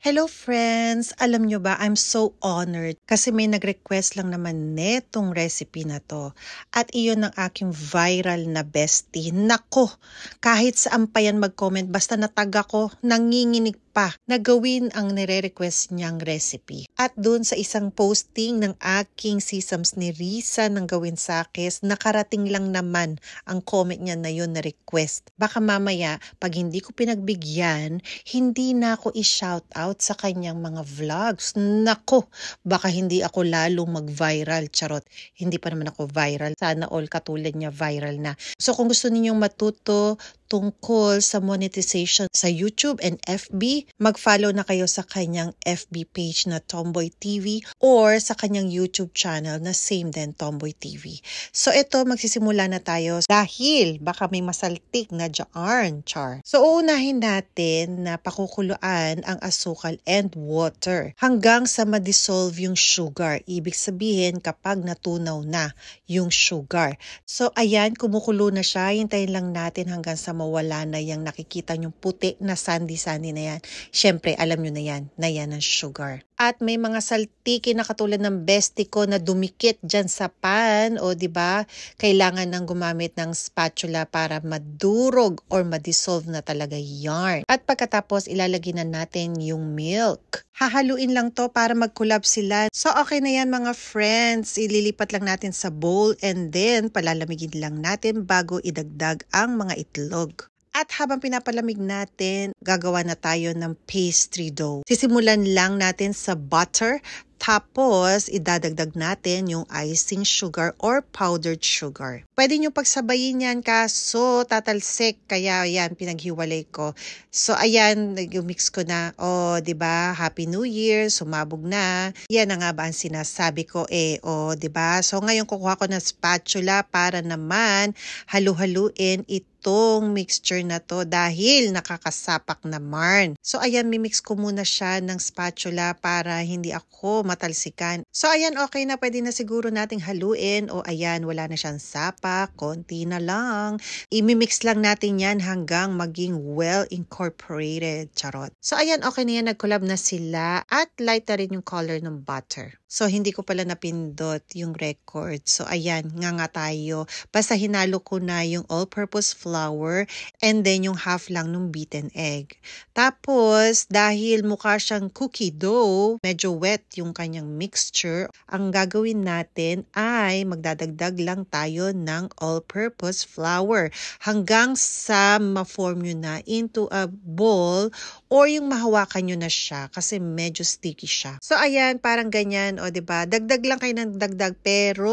Hello friends! Alam nyo ba, I'm so honored kasi may nag-request lang naman netong recipe na to. At iyon ang aking viral na bestie. Nako! Kahit saan pa yan mag-comment, basta natag ako, nanginginig pa na gawin ang nire-request niyang recipe. At dun sa isang posting ng aking sisams ni Risa nang gawin sa akin, nakarating lang naman ang comment niya na yun na request. Baka mamaya, pag hindi ko pinagbigyan, hindi na ako i-shout out sa kanyang mga vlogs. Nako, baka hindi ako lalong mag-viral. Charot, hindi pa naman ako viral. Sana all katulad niya viral na. So kung gusto ninyong matuto tungkol sa monetization sa YouTube and FB, mag-follow na kayo sa kanyang FB page na Tomboy TV or sa kanyang YouTube channel na same din, Tomboy TV. So ito, magsisimula na tayo dahil baka may masaltik na dyan, char. So uunahin natin na pakukuluan ang asukal and water hanggang sa ma-dissolve yung sugar. Ibig sabihin kapag natunaw na yung sugar. So ayan, kumukulo na siya. Hintayin lang natin hanggang sa mawala na yung nakikita yung puti na sandy-sandy na yan. Siyempre, alam nyo na yan ang sugar. At may mga saltiki na katulad ng bestie ko na dumikit dyan sa pan. O diba, kailangan nang gumamit ng spatula para madurog or madissolve na talaga yarn. At pagkatapos, ilalagay na natin yung milk. Hahaluin lang to para mag-collab sila. So okay na yan mga friends. Ililipat lang natin sa bowl and then palalamigin lang natin bago idagdag ang mga itlog. At habang pinapalamig natin, gagawa na tayo ng pastry dough. Sisimulan lang natin sa butter. Tapos, idadagdag natin yung icing sugar or powdered sugar. Pwede nyo pagsabayin yan kaso tatalsik. Kaya yan, pinaghiwalay ko. So, ayan, nag-mix ko na. O, diba? Happy New Year. Sumabog na. Yan na nga ba ang sinasabi ko O, diba? So, ngayon kukuha ko ng spatula para naman halu-haluin itong mixture na to dahil nakakasapak naman. So, ayan, mimix ko muna siya ng spatula para hindi ako matalsikan. So, ayan, okay na. Pwede na siguro nating haluin. O, ayan, wala na siyang sapak. Konti na lang. Imimix lang natin yan hanggang maging well-incorporated. Charot. So, ayan, okay na yan. Nag-collab na sila. At light na rin yung color ng butter. So, hindi ko pala napindot yung record. So, ayan, nga tayo. Basta hinalo ko na yung all-purpose flour and then yung half lang ng beaten egg. Tapos, dahil mukha siyang cookie dough, medyo wet yung kanyang mixture, ang gagawin natin ay magdadagdag lang tayo ng all-purpose flour hanggang sa ma-form nyo na into a ball or yung mahawakan nyo na siya kasi medyo sticky siya. So, ayan, parang ganyan. O, diba? Dagdag lang kayo ng dagdag pero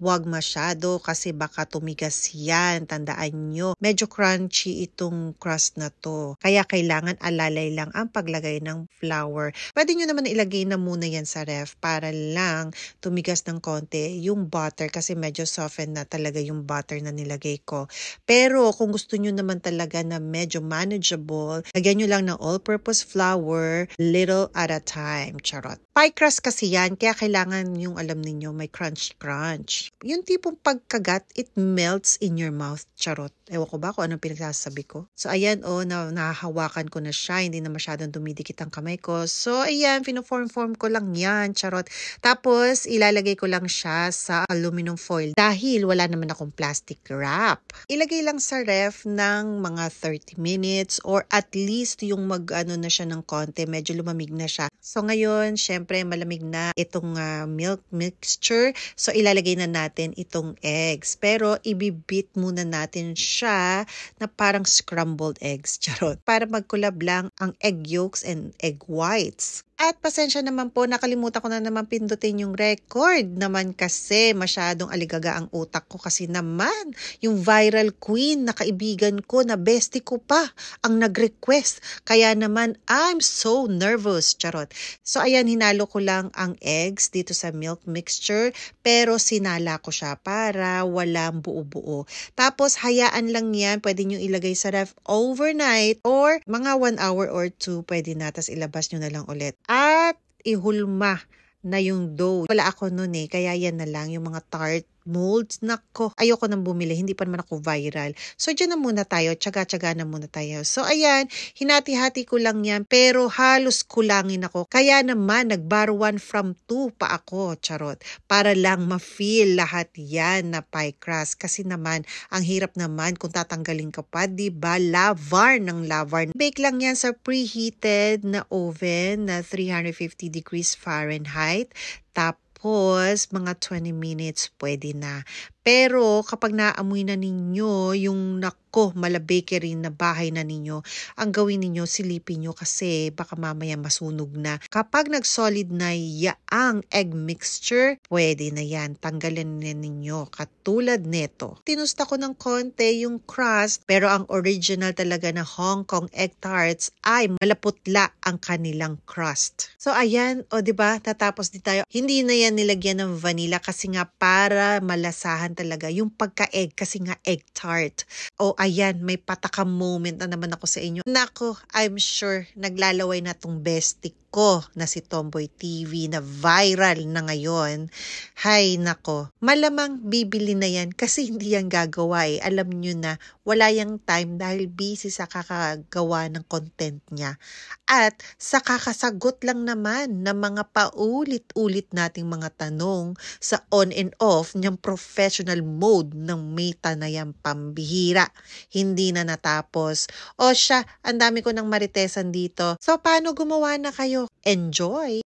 wag masyado kasi baka tumigas yan. Tandaan nyo, medyo crunchy itong crust na to. Kaya kailangan alalay lang ang paglagay ng flour. Pwede nyo naman ilagay na muna yan sa ref para lang tumigas ng konti yung butter kasi medyo soften na talaga yung butter na nilagay ko. Pero kung gusto nyo naman talaga na medyo manageable, lagyan nyo lang ng all-purpose flour little at a time. Charot. Pie crust kasi yan, kaya kailangan yung alam ninyo may crunch. Yung tipong pagkagat, it melts in your mouth. Charot. Ewan ko ba kung anong pinagsasabi ko. So, ayan, nahahawakan ko na siya. Hindi na masyadong dumidikit ang kamay ko. So, ayan, pino-form ko lang yan. Charot. Tapos, ilalagay ko lang siya sa aluminum foil dahil wala naman akong plastic wrap. Ilagay lang sa ref ng mga 30 minutes or at least yung mag-ano na siya ng konti. Medyo lumamig na siya. So, ngayon, syempre, malamig na itong milk mixture. So, ilalagay na natin itong eggs. Pero, ibibit muna natin siya na parang scrambled eggs. Charot. Para mag-collab lang ang egg yolks and egg whites. At pasensya naman po, nakalimutan ko na naman pindutin yung record naman kasi masyadong aligaga ang utak ko kasi naman yung viral queen na kaibigan ko na bestie ko pa ang nag-request. Kaya naman I'm so nervous. Charot. So ayan, hinalo ko lang ang eggs dito sa milk mixture pero sinala ko siya para walang buo-buo. Tapos hayaan lang yan. Pwede nyo ilagay sa ref overnight or mga 1 hour or 2 pwede na. Tapos ilabas nyo na lang ulit. At ihulma na yung dough. Wala ako nun kaya yan na lang yung mga tart molds. Nako, ayoko nang bumili, hindi pa naman ako viral. So dyan na muna tayo, tsaga-tsaga na muna tayo. So ayan, hinati-hati ko lang yan, pero halos kulangin ako. Kaya naman, nag-bar 1 from 2 pa ako, charot. Para lang ma-feel lahat yan na pie crust. Kasi naman, ang hirap naman kung tatanggalin ka pa, diba? Lavar ng lavar. Bake lang yan sa preheated na oven na 350 degrees Fahrenheit. Tapos, mga 20 minutes pwede na. Pero kapag naamoy na ninyo yung mala bakery na bahay na ninyo, ang gawin ninyo, silipin nyo kasi baka mamaya masunog na. Kapag nag-solid na yaang egg mixture, pwede na yan. Tanggalin na ninyo. Katulad neto. Tinusta ko ng konti yung crust, pero ang original talaga na Hong Kong egg tarts ay malaputla ang kanilang crust. So ayan, o diba, tatapos din tayo. Hindi na yan nilagyan ng vanilla kasi nga para malasahan talaga yung pagka-egg kasi nga egg tart. O ayan, may patakam moment na naman ako sa inyo. Nako, I'm sure naglalaway na tong bestie ko na si Tomboy TV na viral na ngayon. Hay nako, malamang bibili na yan kasi hindi yan gagawa eh. Alam nyo na, wala yang time dahil busy sa kakagawa ng content niya. At sa kakasagot lang naman ng mga paulit-ulit nating mga tanong sa on and off niyang professional mode ng Meta na yan pambihira. Hindi na natapos. O siya, ang dami ko ng maritesan dito. So paano gumawa na kayo? Enjoy!